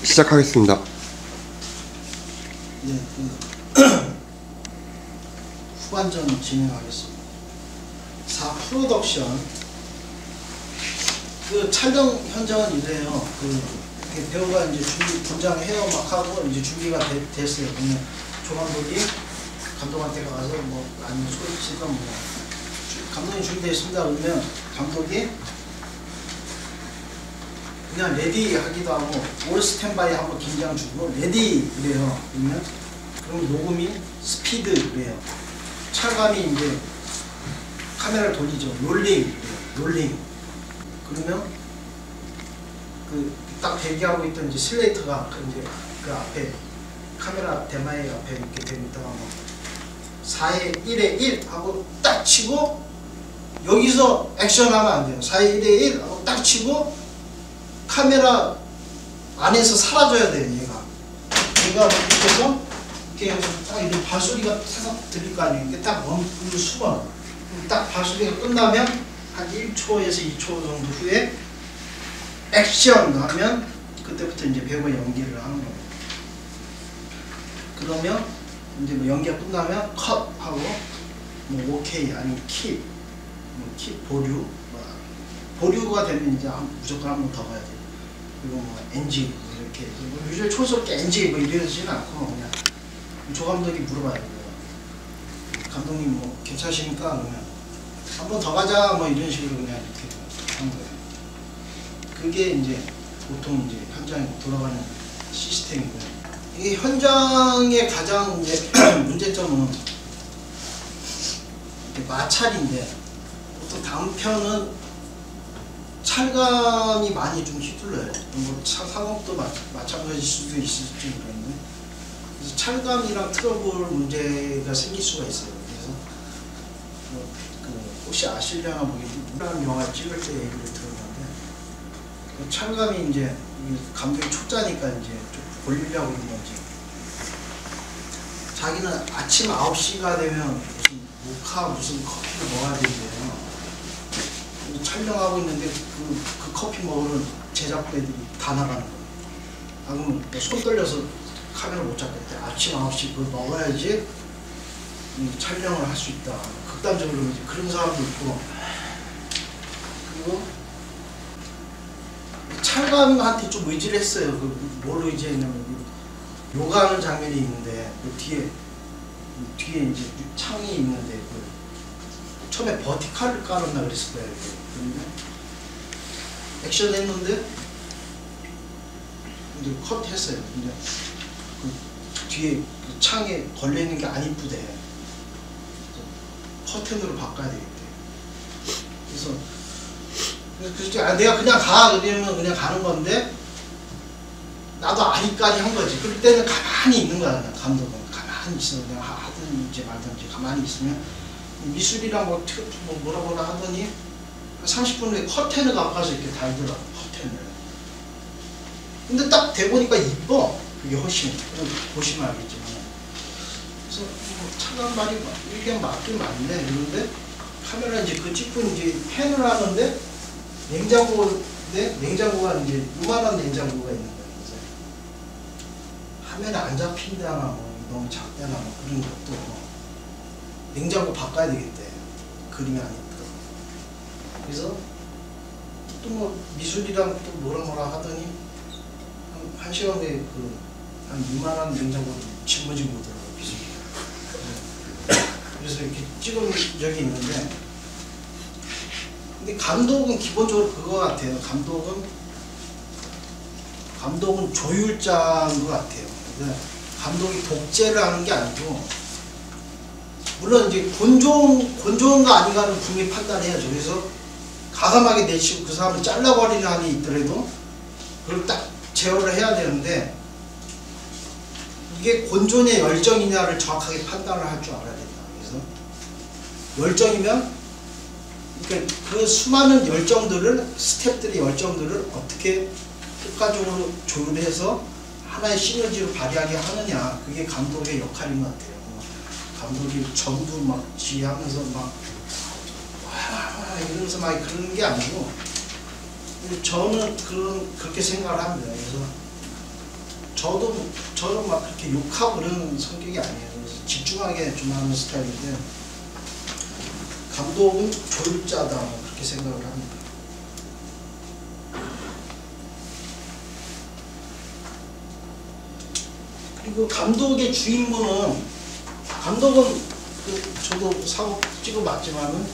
시작하겠습니다. 네, 후반전 진행하겠습니다. 4 프로덕션. 촬영 현장은 이래요. 배우가 이제 준비 분장해요 막 하고 이제 준비가 됐어요. 그러면 조감독이 감독한테 가서 뭐 아니면 소리치던 뭐 감독님 준비됐습니다. 그러면 감독이 그냥 레디 하기도 하고 올 스탠바이 하고 긴장 주고 레디 그래요. 그럼 녹음이 스피드 그래요. 촬감이 이제 카메라를 돌리죠. 롤링 롤링. 그러면 딱 대기하고 있던 이제 슬레이터가 이제 그 앞에 카메라 대마의 앞에 이렇게 되고 있다가 뭐 4에 1에 1 하고 딱 치고 여기서 액션하면 안 돼요. 4에 1에 1 하고 딱 치고 카메라 안에서 사라져야 돼요. 얘가 밑에서 이렇게 딱 이런 발소리가 탁 들릴 거 아니에요. 이게 딱 멈추는 수건. 딱 발소리가 끝나면 한 1초에서 2초 정도 후에 액션 하면 그때부터 이제 배우가 연기를 하는 거예요. 그러면 이제 뭐 연기가 끝나면 컷 하고 뭐 오케이 아니면 킵, 뭐 킵 보류, 보류가 되면 이제 무조건 한 번 더 가야 돼요. 그리고 뭐 NG 이렇게 뭐 요즘 촌스럽게 NG 뭐 이러지는 않고 그냥 조감독이 물어봐요. 감독님 뭐 괜찮으십니까? 그러면 한 번 더 가자 뭐 이런 식으로 그냥 이렇게 하는 거예요. 그게 이제 보통 이제 현장에 돌아가는 시스템이고요. 이게 현장의 가장 이제 문제점은 마찰인데 보통 다음 편은 찰감이 많이 좀 휘둘러요. 뭐 상업도 마찬가지일 수도 있을지 모르겠는데 그래서 찰감이랑 트러블 문제가 생길 수가 있어요. 그래서 혹시 아시려나 모르겠는데 무난 영화 찍을 때 얘기를 들었는데 찰감이 이제 감독이 초짜니까 이제 좀 볼리려고 있는 건지 자기는 아침 9시가 되면 무슨 모카 무슨 커피를 먹어야 된대요. 촬영하고 있는데 그 커피 먹으면 제작부애들이 다 나가는 거예요. 그러면 손 떨려서 카메라 못 잡겠대. 아침 9시 그걸 먹어야지 촬영을 할 수 있다. 극단적으로 이제 그런 사람도 있고, 그리고 찰감한테 좀 의지를 했어요. 뭘로 의지했냐면 요가하는 장면이 있는데 뒤에 이제 창이 있는데 처음에 버티칼을 깔았나 그랬을 거예요. 그런데 액션 했는데 이제 컷 했어요. 근데 뒤에 창에 걸려 있는 게 안 이쁘대. 커튼으로 바꿔야 되겠대. 그래서 내가 그냥 가 그러면 그냥 가는 건데 나도 아니까지 한 거지. 그럴 때는 가만히 있는 거야. 그냥 감독은 가만히 있어. 그냥 하든지 말든지 가만히 있으면 미술이랑 뭐라 하더니 30분 후에 커튼을 바꿔서 이렇게 달더라고. 커튼을. 근데 딱 대보니까 이뻐. 그게 훨씬 보시면 알겠지만. 그래서 차가운 말이 이게 맞긴 맞네. 그런데 카메라 이제 그 찍고 이제 펜을 하는데 냉장고가 이제 요만한 냉장고가 있는 거예요. 그래서 화면에 안 잡힌다나 뭐 너무 작다나 뭐 그런 것도 냉장고 바꿔야 되겠대. 그림이 안 있더라고. 그래서 또 뭐 미술이랑 또 뭐라 하더니 한 시간 후에 한 이만한 냉장고를 짊어지고 오더라고. 그래서 이렇게 찍은 적이 있는데, 근데 감독은 기본적으로 그거 같아요. 감독은 조율자인 것 같아요. 감독이 독재를 하는 게 아니고, 물론 이제 곤조인가 아닌가는 분명히 판단해야죠. 그래서 과감하게 내치고 그 사람을 잘라버리는 한이 있더라도 그걸 딱 제어를 해야 되는데, 이게 곤존의 열정이냐를 정확하게 판단을 할 줄 알아야 된다. 그래서 열정이면 그러니까 그 수많은 열정들을 스태프들의 열정들을 어떻게 효과적으로 조율해서 하나의 시너지로 발휘하게 하느냐, 그게 감독의 역할인 것 같아요. 감독이 전부 막 지휘하면서 막 이러면서 막 그러는 게 아니고, 저는 그렇게 생각을 합니다. 그래서 저는 막 그렇게 욕하고 그러는 성격이 아니에요. 그래서 집중하게 좀 하는 스타일인데, 감독은 조율자다, 뭐 그렇게 생각을 합니다. 그리고 감독의 주인공은, 감독은 저도 사고 찍어봤지만은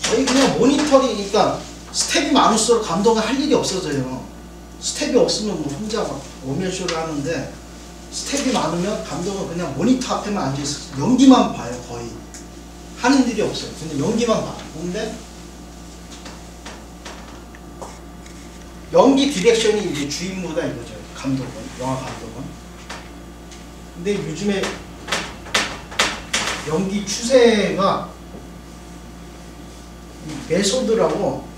거의 그냥 모니터링이니까 스텝이 많을수록 감독은 할 일이 없어져요. 스텝이 없으면 뭐 혼자 막 오면쇼를 하는데, 스텝이 많으면 감독은 그냥 모니터 앞에만 앉아있어요. 연기만 봐요. 거의 하는 일이 없어요. 근데 연기만 봐요. 근데 연기 디렉션이 이제 주인무다 이거죠. 감독은, 영화 감독은. 근데 요즘에 연기 추세가 메소드라고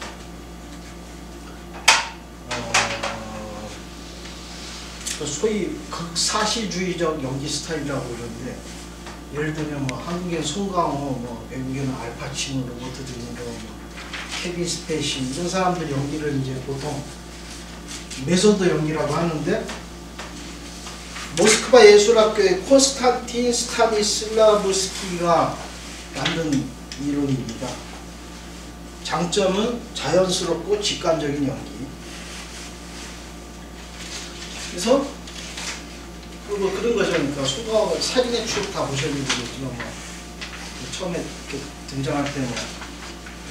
소위 극사실주의적 연기 스타일이라고 그러는데, 예를 들면 뭐 한국엔 송강호, 뭐 외국에는 알파치노, 로버트 드니로, 뭐 케빈 스페이시 이런 사람들 연기를 이제 보통 메소드 연기라고 하는데, 모스크바 예술학교의 콘스탄틴 스타니슬라브스키가 만든 이론입니다. 장점은 자연스럽고 직관적인 연기. 그래서 뭐 그런 거죠. 그러니까 송강호 살인의 추억 다 보셨는데, 뭐 처음에 등장할 때 뭐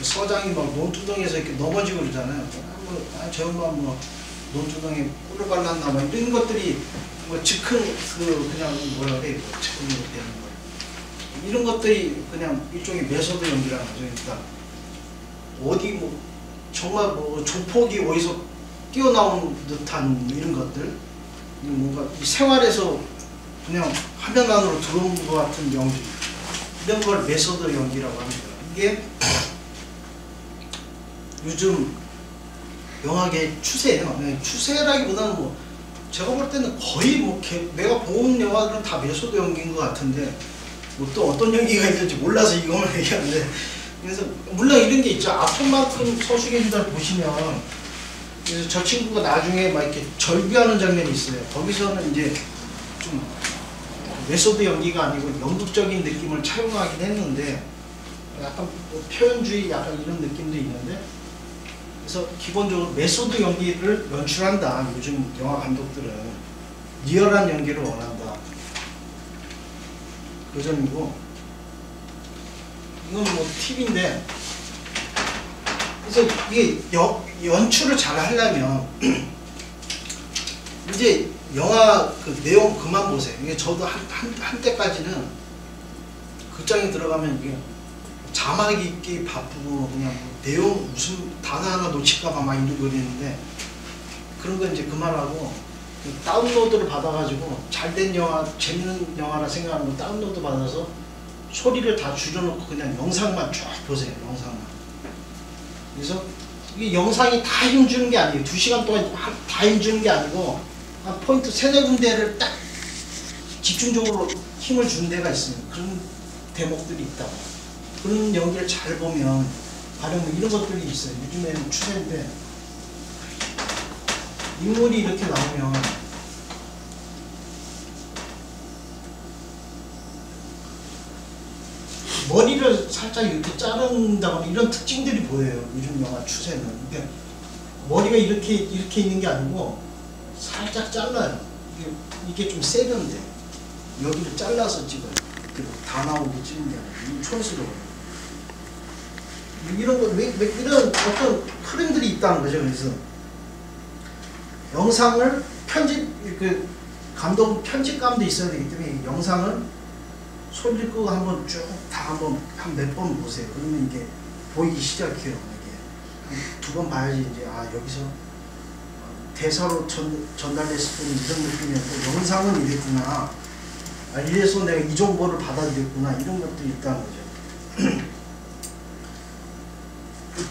서장이 막 논두덩에서 이렇게 넘어지고 그러잖아요. 저 양반 뭐 논두덩에 꿀을 발랐나 막 이런 것들이 뭐 즉흥 그냥 뭐라 그래, 즉흥으로 되는 거예요. 이런 것들이 그냥 일종의 메소드 연기라는 거죠. 그러니까 어디 뭐 정말 뭐 조폭이 어디서 뛰어나온 듯한 이런 것들, 뭔가 생활에서 그냥 화면 안으로 들어온 것 같은 연기, 이런 걸 메소드 연기라고 합니다. 이게 요즘 영화계 추세예요. 추세라기보다는 뭐 제가 볼 때는 거의 뭐 내가 본 영화들은 다 메소드 연기인 것 같은데, 뭐 또 어떤 연기가 있는지 몰라서 이것만 얘기하는데, 그래서 물론 이런 게 있죠. 아픔만큼 서술해준다를 보시면, 그래서 저 친구가 나중에 막 이렇게 절규하는 장면이 있어요. 거기서는 이제 좀 메소드 연기가 아니고 연극적인 느낌을 차용하긴 했는데, 약간 뭐 표현주의 약간 이런 느낌도 있는데, 그래서 기본적으로 메소드 연기를 연출한다. 요즘 영화 감독들은 리얼한 연기를 원한다. 그 점이고, 이건 뭐 팁인데, 그래서 이게 연출을 잘 하려면 이제 영화 그 내용 그만 보세요. 이게 저도 한때까지는 극장에 들어가면 이게 자막 읽기 바쁘고 그냥 뭐 내용 무슨 단어 하나 놓칠까봐 막 이러고 그랬는데, 그런 거 이제 그만하고 다운로드를 받아가지고 잘된 영화, 재밌는 영화라 생각하는 거 다운로드 받아서 소리를 다 줄여놓고 그냥 영상만 쫙 보세요. 영상만. 그래서 이게 영상이 다 힘주는 게 아니에요. 2시간 동안 다 힘주는 게 아니고 한 포인트 3-4군데를 딱 집중적으로 힘을 주는 데가 있습니다. 그런 대목들이 있다고. 그런 연기를 잘 보면, 가령 뭐 이런 것들이 있어요. 요즘에는 추세인데, 인물이 이렇게 나오면 머리를 살짝 이렇게 자른다거나 이런 특징들이 보여요. 요즘 영화 추세는. 그러니까 머리가 이렇게 있는 게 아니고 살짝 잘라요. 이게 좀 세련돼. 여기를 잘라서 찍어요. 다 나오게 찍는 게 아니고 촌스러워요. 이런 거, 이런 어떤 흐름들이 있다는 거죠. 그래서 영상을 감독 편집감도 있어야 되기 때문에 영상을 소리를 끄고 한번 쭉 다 한 몇 번 보세요. 그러면 이게 보이기 시작해요. 이게 2번 봐야지 이제 여기서 대사로 전달됐을 때는 이런 느낌이었고, 영상은 이랬구나. 이래서 내가 이 정보를 받아들였구나. 이런 것들이 있다는 거죠.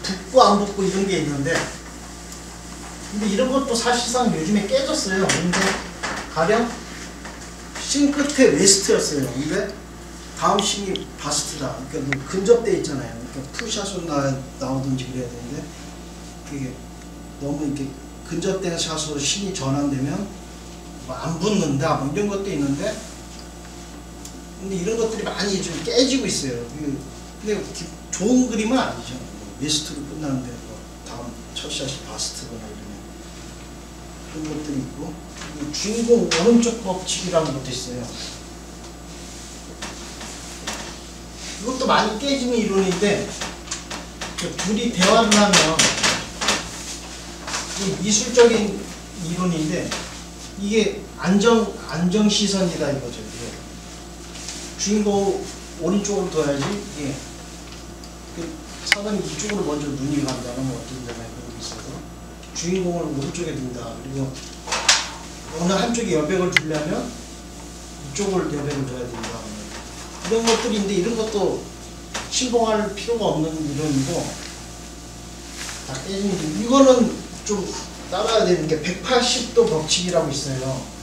붙고 안 붙고 이런 게 있는데, 근데 이런 것도 사실상 요즘에 깨졌어요. 근데 가령 씬 끝에 웨스트였어요. 근데 다음 씬이 바스트다. 그러니까 뭐 근접돼 있잖아요. 그러니까 풀샷으로 나오든지 그래야 되는데, 이게 너무 이렇게 근접된 샷으로 신이 전환되면 뭐 안 붙는다 뭐 이런 것도 있는데, 근데 이런 것들이 많이 좀 깨지고 있어요. 근데 좋은 그림은 아니죠. 미스트로 끝나는데 뭐 다음 첫 샷이 바스트거나 이런 그런 것들이 있고, 주인공 오른쪽 법칙이라는 것도 있어요. 이것도 많이 깨지는 이론인데, 둘이 대화를 하면 미술적인 이론인데, 이게 안정 시선이다 이거죠. 이게. 주인공 오른쪽으로 둬야지. 이게 사람이 이쪽으로 먼저 눈이 간다는 뭐 어떤 데나 그런 게 있어서 주인공을 오른쪽에 둔다. 그리고 어느 한쪽에 여백을 두려면 이쪽을 여백을 둬야 된다. 이런 것들인데, 이런 것도 신봉할 필요가 없는 이론이고 다 깨지는. 이거는 좀 따라야 되는 게 180도 법칙이라고 있어요.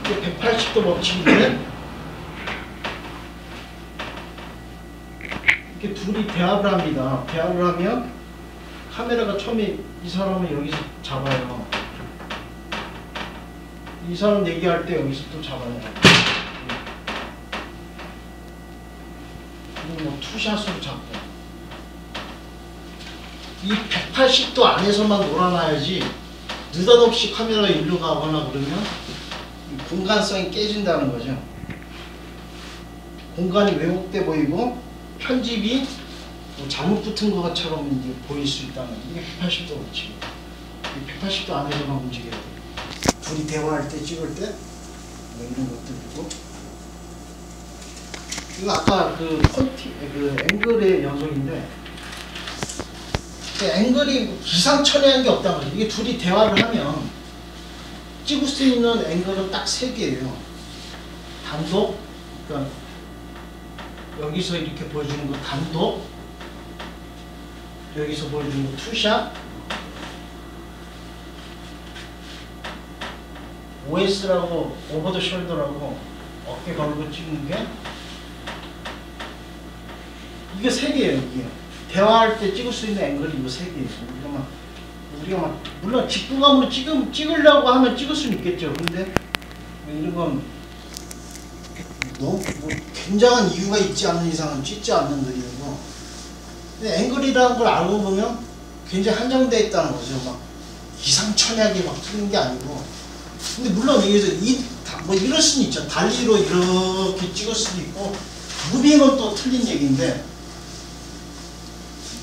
이게 180도 법칙인데, 이렇게 둘이 대합을 합니다. 대합을 하면 카메라가 처음에 이 사람은 여기서 잡아요. 이 사람 얘기할 때 여기서 또 잡아요. 그리고 뭐 투샷으로 잡고. 이 180도 안에서만 놀아놔야지, 느닷없이 카메라가 일로 가거나 그러면 이 공간성이 깨진다는 거죠. 공간이 왜곡돼 보이고 편집이 뭐 잘못 붙은 것처럼 이제 보일 수 있다는, 이게 180도 법칙이에요. 180도 안에서만 움직여야 돼요. 둘이 대화할 때, 찍을 때, 뭐 이런 것들이고. 이거 아까 그 앵글의 연속인데, 그 앵글이 기상천외한 게 없다는 거죠. 이게 둘이 대화를 하면 찍을 수 있는 앵글은 딱 3개예요. 단독, 그러니까 여기서 이렇게 보여주는 거 단독, 여기서 보여주는 거 투샷, OS라고 오버 더 숄더라고 어깨 걸고 찍는 게, 이게 3개예요. 이게 대화할 때 찍을 수 있는 앵글이 이거 3개예요. 우리가 막 물론 직구감으로 찍으려고 하면 찍을 수는 있겠죠. 근데 이런 건 너무 뭐 굉장한 이유가 있지 않는 이상은 찍지 않는 거고, 근데 앵글이라는 걸 알고 보면 굉장히 한정되어 있다는 거죠. 막 기상천외하게 막 찍는 게 아니고. 근데 물론 여기서 뭐 이럴 수는 있죠. 달리로 이렇게 찍을 수도 있고, 무빙은 또 틀린 얘기인데,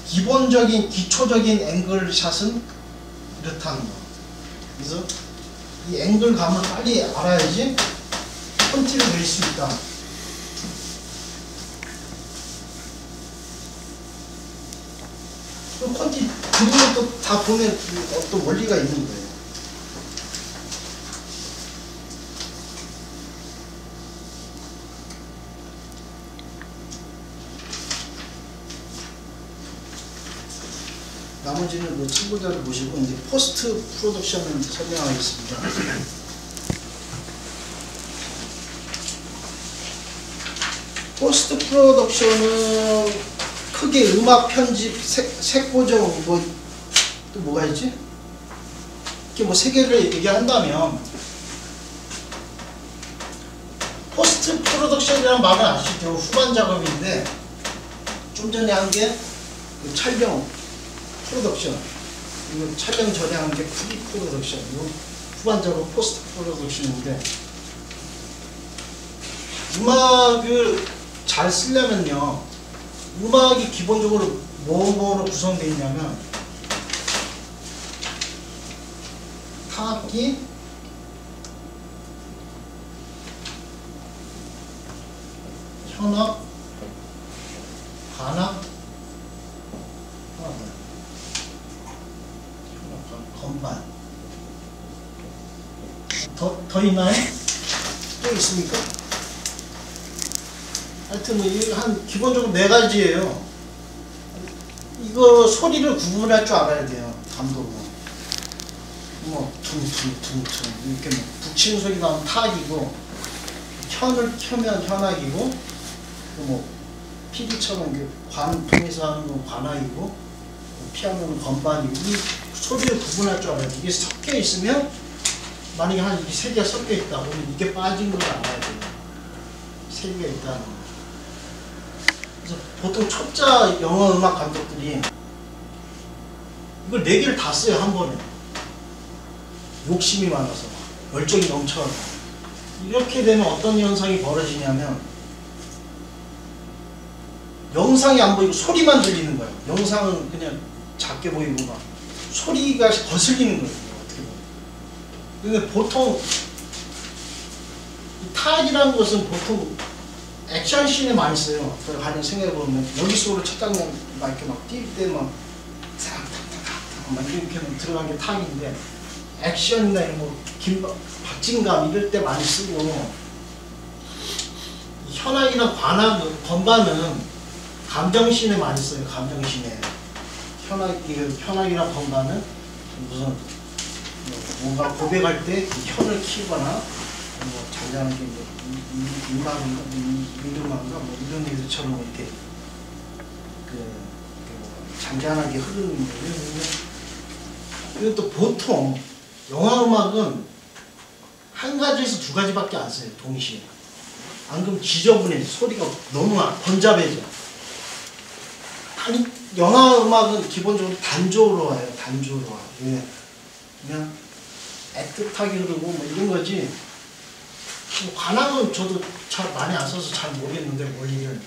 기본적인 기초적인 앵글 샷은 이렇다는 거. 그래서 이 앵글 감을 빨리 알아야지 컨티를 낼 수 있다. 그럼 컨티 그림을 또 다 보면 어떤 원리가 있는 거예요. 나머지는 그 친구들을 모시고 이제 포스트 프로덕션을 설명하겠습니다. 포스트 프로덕션은 크게 음악 편집, 색 고정, 또 뭐가 있지? 이렇게 뭐 3개를 얘기한다면, 포스트 프로덕션이라는 말은 아시죠? 후반 작업인데, 좀 전에 한 게 그 촬영 프로덕션, 이거 촬영 전에 한 게 프리 프로덕션, 이거 후반 작업 포스트 프로덕션인데, 음악을 잘 쓰려면요, 음악이 기본적으로 뭐로 구성되어 있냐면, 타악기, 현악, 관악, 건반. 더 있나요? 또 있습니까? 하여튼 뭐 한 기본적으로 4가지예요. 이거 소리를 구분할 줄 알아야 돼요. 감독은. 뭐 퉁퉁퉁퉁 이렇게 뭐 북치는 소리 나오면 타악이고, 현을 켜면 현악이고, 뭐 PD처럼 이게 관통해서 하는 건 관악이고 피아노는 건반이고 이 소리를 구분할 줄 알아야 돼. 이게 섞여 있으면 만약에 한 이 세 개가 섞여 있다 그러면 이게 빠진 걸 알아야 돼요. 세 개가 있다는 거. 그래서 보통 초짜 영어 음악 감독들이 이걸 네 개를 다 써요 한 번에. 욕심이 많아서 열정이 넘쳐서. 이렇게 되면 어떤 현상이 벌어지냐면 영상이 안 보이고 소리만 들리는 거예요. 영상은 그냥 작게 보이고 막 소리가 거슬리는 거예요. 어떻게 보면. 근데 보통 이 타악이라는 것은 보통 액션씬에 많이 써요. 가령 생각해보면 여기 속으로 첫 장면 막 이렇게 막 뛸 때 막 막 이렇게 들어간 게 타악인데 액션이나 이런 거 박진감 이럴 때 많이 쓰고 현악이나 관악, 건반은 감정씬에 많이 써요. 감정씬에 현악이나 건반은 무슨 뭔가 고백할 때 혀를 키거나 뭐 잔잔하게 민망인가 민망인가 뭐 이런 얘기처럼 이렇게 잔잔하게 흐르는 거예요. 그리고 또 보통 영화 음악은 한 가지에서 두 가지밖에 안 써요. 동시에. 안 그러면 지저분해. 소리가 너무 번잡해져. 아니, 영화 음악은 기본적으로 단조로 와요. 단조로 와. 그냥 애틋하게 흐르고 뭐 이런 거지. 뭐 관악은 저도 잘 많이 안 써서 잘 모르겠는데 원리를.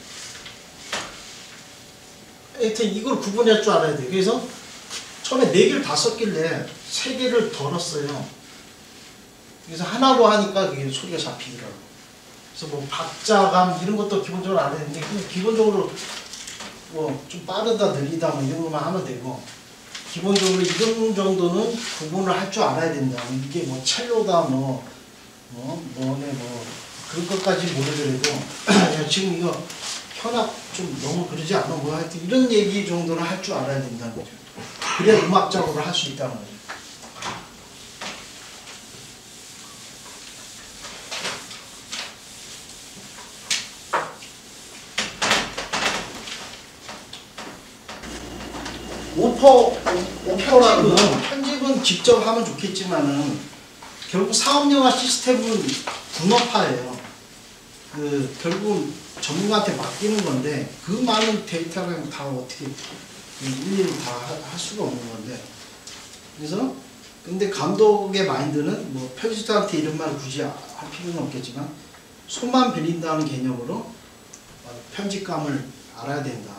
하여튼 이걸 구분할 줄 알아야 돼. 그래서 처음에 네 개를 다 썼길래 세 개를 덜었어요. 그래서 하나로 하니까 그게 소리가 잡히더라고. 그래서 뭐 박자감 이런 것도 기본적으로 안 했는데 그냥 기본적으로 뭐 좀 빠르다 느리다 뭐 이런 것만 하면 되고 기본적으로 이런 정도는 구분을 할 줄 알아야 된다. 이게 뭐 첼로다 뭐네 뭐 그런 것까지 모르더라도 야, 지금 이거 현악 좀 너무 그러지 않아 뭐 하여튼 이런 얘기 정도는 할 줄 알아야 된다는 거죠. 그래야 음악적으로 할 수 있다는 거죠. 오퍼라는 편집은 직접 하면 좋겠지만은 결국 사업영화 시스템은 분업화예요. 결국은 전문가한테 맡기는 건데 그 많은 데이터를 다 어떻게 일일이 다 할 수가 없는 건데 그래서 근데 감독의 마인드는 뭐 편집자한테 이런 말을 굳이 할 필요는 없겠지만 손만 빌린다는 개념으로 편집감을 알아야 된다.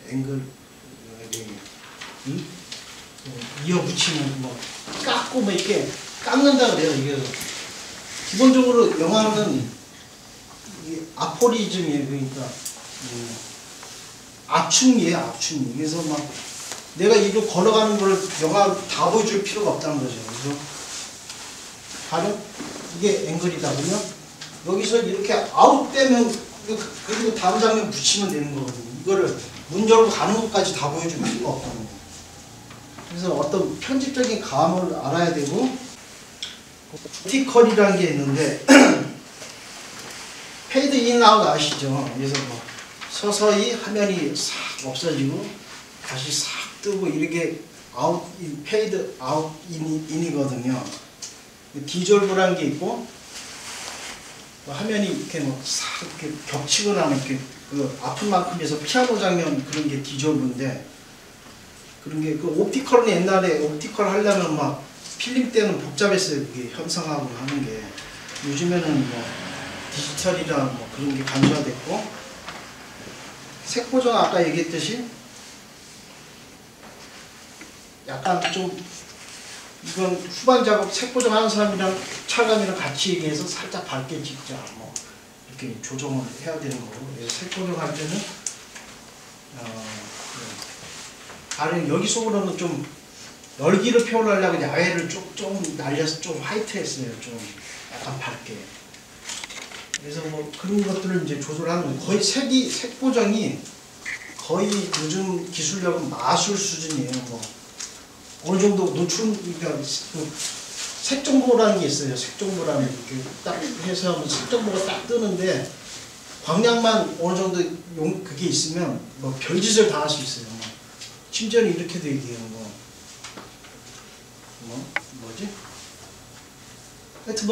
앵글 이어붙이면 뭐 깎고 뭐 이렇게 깎는다 그래요. 이게 기본적으로 영화는 이게 아포리즘이에요. 그러니까 압축이에요. 압축이. 그래서 막 내가 이로 걸어가는 거를 영화 다 보여줄 필요가 없다는 거죠. 그래서 가령 이게 앵글이다 그러면 여기서 이렇게 아웃되면 그리고 다음 장면 붙이면 되는 거거든요. 이거를 문 열고 가는 것까지 다 보여줄 필요가 없다는 거예요. 그래서 어떤 편집적인 감을 알아야 되고 버티컬이라는 게 있는데 페이드 인 아웃 아시죠? 그래서 뭐 서서히 화면이 싹 없어지고 다시 싹 뜨고 이렇게 아웃 페이드 아웃 인이거든요. 디졸브라는 게 있고 화면이 이렇게 뭐 싹 이렇게 겹치거나 이렇게 그 아픈 만큼에서 피아노 장면 그런 게 디졸브인데 그런 게 그 옵티컬은 옛날에 옵티컬 하려면 막 필름 때는 복잡했어요. 그게 현상하고 하는 게 요즘에는 뭐 디지털이라 뭐 그런 게 간소화됐고 색 보정 아까 얘기했듯이 약간 좀 이건 후반 작업 색 보정하는 사람이랑 촬감이랑 같이 얘기해서 살짝 밝게 찍자 뭐 이렇게 조정을 해야 되는 거고 그래서 색 보정할 때는 다른 여기 속으로는 좀 열기를 표현하려고 야외를 좀 날려서 좀 화이트했어요. 좀 약간 밝게. 그래서 뭐 그런 것들을 이제 조절하는 거예요. 거의 색 보정이 거의 요즘 기술력은 마술 수준이에요. 뭐 어느 정도 그러니까 색정보라는 게 있어요. 색정보라는 이렇게 딱 해서 하면 색정보가 딱 뜨는데 광량만 어느 정도 그게 있으면 뭐 별짓을 다 할 수 있어요. 심지어는 이렇게도 얘기해요. 뭐지? 하여튼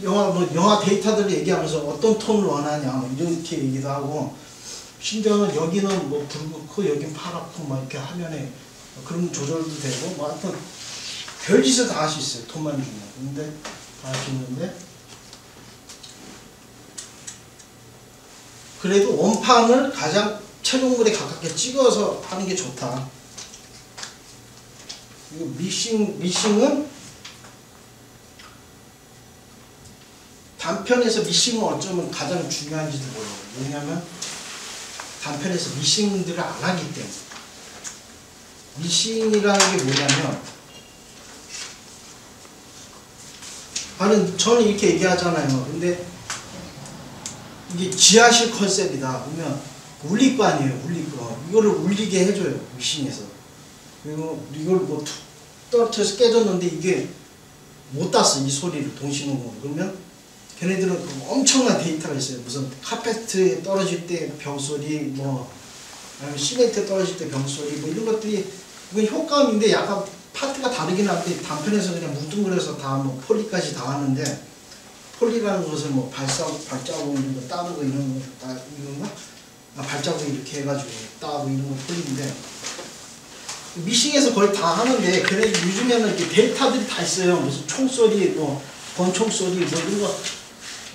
영화 데이터들을 얘기하면서 어떤 톤을 원하냐 뭐 이렇게 얘기도 하고, 심지어는 여기는 뭐 붉고 여긴 파랗고 막 이렇게 화면에 그런 조절도 되고, 뭐 하여튼 별짓을 다 할 수 있어요. 톤만 주면. 근데 다 할 수 있는데, 그래도 원판을 가장 최종물에 가깝게 찍어서 하는 게 좋다. 이거 미싱은 단편에서 미싱은 어쩌면 가장 중요한지도 몰라요. 왜냐하면 단편에서 미싱들을 안 하기 때문에. 미싱이라는 게 뭐냐면, 저는 이렇게 얘기하잖아요. 근데 이게 지하실 컨셉이다. 그러면 울릴 거 아니에요. 울릴 거. 이거를 울리게 해줘요. 미싱에서. 그리고 이걸 뭐 툭 떨어져서 깨졌는데 이게 못 땄어. 이 소리를 동시는공으로. 그러면 걔네들은 엄청난 데이터가 있어요. 무슨 카페트에 떨어질 때 병소리, 뭐 아니면 시멘트에 떨어질 때 병소리, 뭐 이런 것들이, 이건 효과음인데 약간 파트가 다르긴 한데, 단편에서 그냥 뭉뚱그려서 다 뭐 폴리까지 다 하는데, 폴리라는 것은 뭐 발자국 이런 거 따르고 이런 거 발자국 이렇게 해가지고 따고 이런 거 폴리인데, 미싱에서 거의 다 하는데, 그래 요즘에는 이렇게 데이터들이 다 있어요. 무슨 총소리, 뭐 권총소리, 뭐 이런 거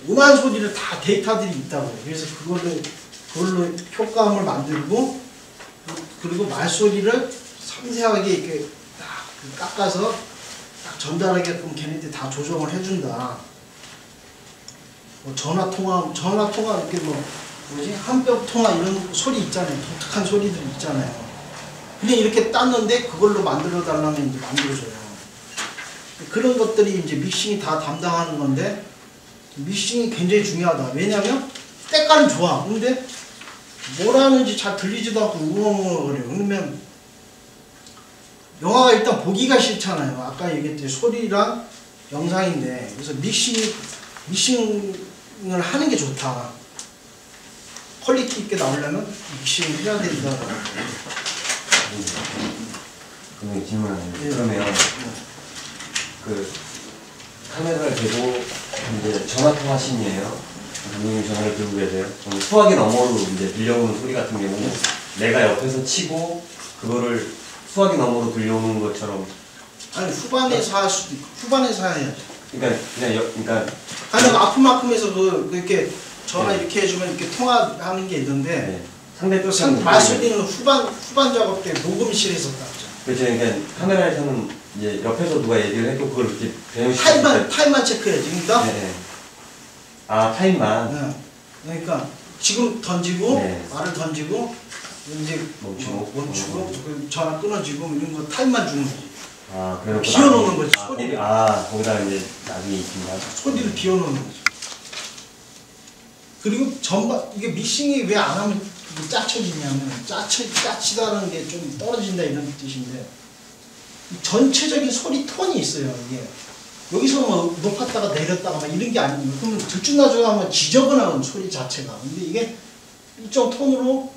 음한 소리를 다 데이터들이 있다고요. 그래서 그걸로 효과음을 만들고, 그리고 말소리를 섬세하게 이렇게 딱 깎아서 딱 전달하게끔 걔네들이 다 조정을 해준다. 뭐 전화통화 이렇게 한벽통화 이런 소리 있잖아요. 독특한 소리들 있잖아요. 그냥 이렇게 땄는데 그걸로 만들어 달라면 이제 만들어줘요. 그런 것들이 이제 믹싱이 다 담당하는 건데, 믹싱이 굉장히 중요하다. 왜냐면 때깔은 좋아. 근데 뭘 하는지 잘 들리지도 않고 우엉우엉거려요. 그러면 영화가 일단 보기가 싫잖아요. 아까 얘기했듯이 소리랑 영상인데, 그래서 믹싱을 하는 게 좋다. 퀄리티 있게 나오려면 믹싱을 해야 된다. 질문. 네. 그러면 그 카메라를 대고 이제 전화 통화신이에요. 감독님 전화를 들고 계세요. 수화기 너머로 이제 들려오는 소리 같은 경우는 내가 옆에서 치고 그거를 수화기 너머로 들려오는 것처럼. 아니 후반에서 할 수도 있고, 후반에서 해야죠. 그러니까 아니 아프만큼에서 그렇게 전화 이렇게 해주면 이렇게 통화하는 게 있는데, 네. 상대 말소리는 후반 작업 때 녹음실에서 따죠. 그렇죠. 그러니까 카메라에서는 이제 옆에서 누가 얘기를 해도 그걸 이렇게 타임만 체크해야지. 그러니까 네. 아 타임만. 네. 그러니까 지금 던지고, 네. 말을 던지고 이제 멈추고 전화 끊어지고 이런 거 타임만 주는 거지. 아 그래서 비워놓는 거지. 소리. 거기다 이제 나중에 있습니다. 소리를 비워놓는 거지. 그리고 이게 믹싱이 왜 안 하면 짜쳐지냐면, 짜치다는 게 좀 떨어진다 이런 뜻인데, 전체적인 소리 톤이 있어요. 이게 여기서 뭐 높았다가 내렸다가 막 이런 게 아닙니다. 그러면 들쭉날쭉하면 지저분한 소리 자체가. 근데 이게 일정 톤으로,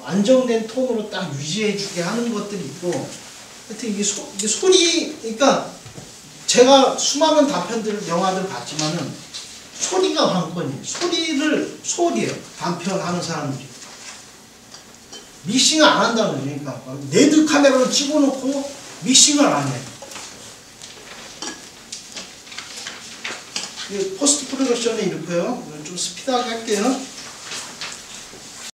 안정된 톤으로 딱 유지해주게 하는 것들이 있고, 하여튼 이게 소리, 그러니까 제가 수많은 단편들, 영화들 봤지만은 소리가 관건이에요. 소리예요. 단편 하는 사람들이. 믹싱을 안 한다는 거예요. 그러니까 레드 카메라로 찍어놓고 믹싱을 안 해요. 포스트 프로덕션에 이렇고요. 좀 스피드하게 할게요.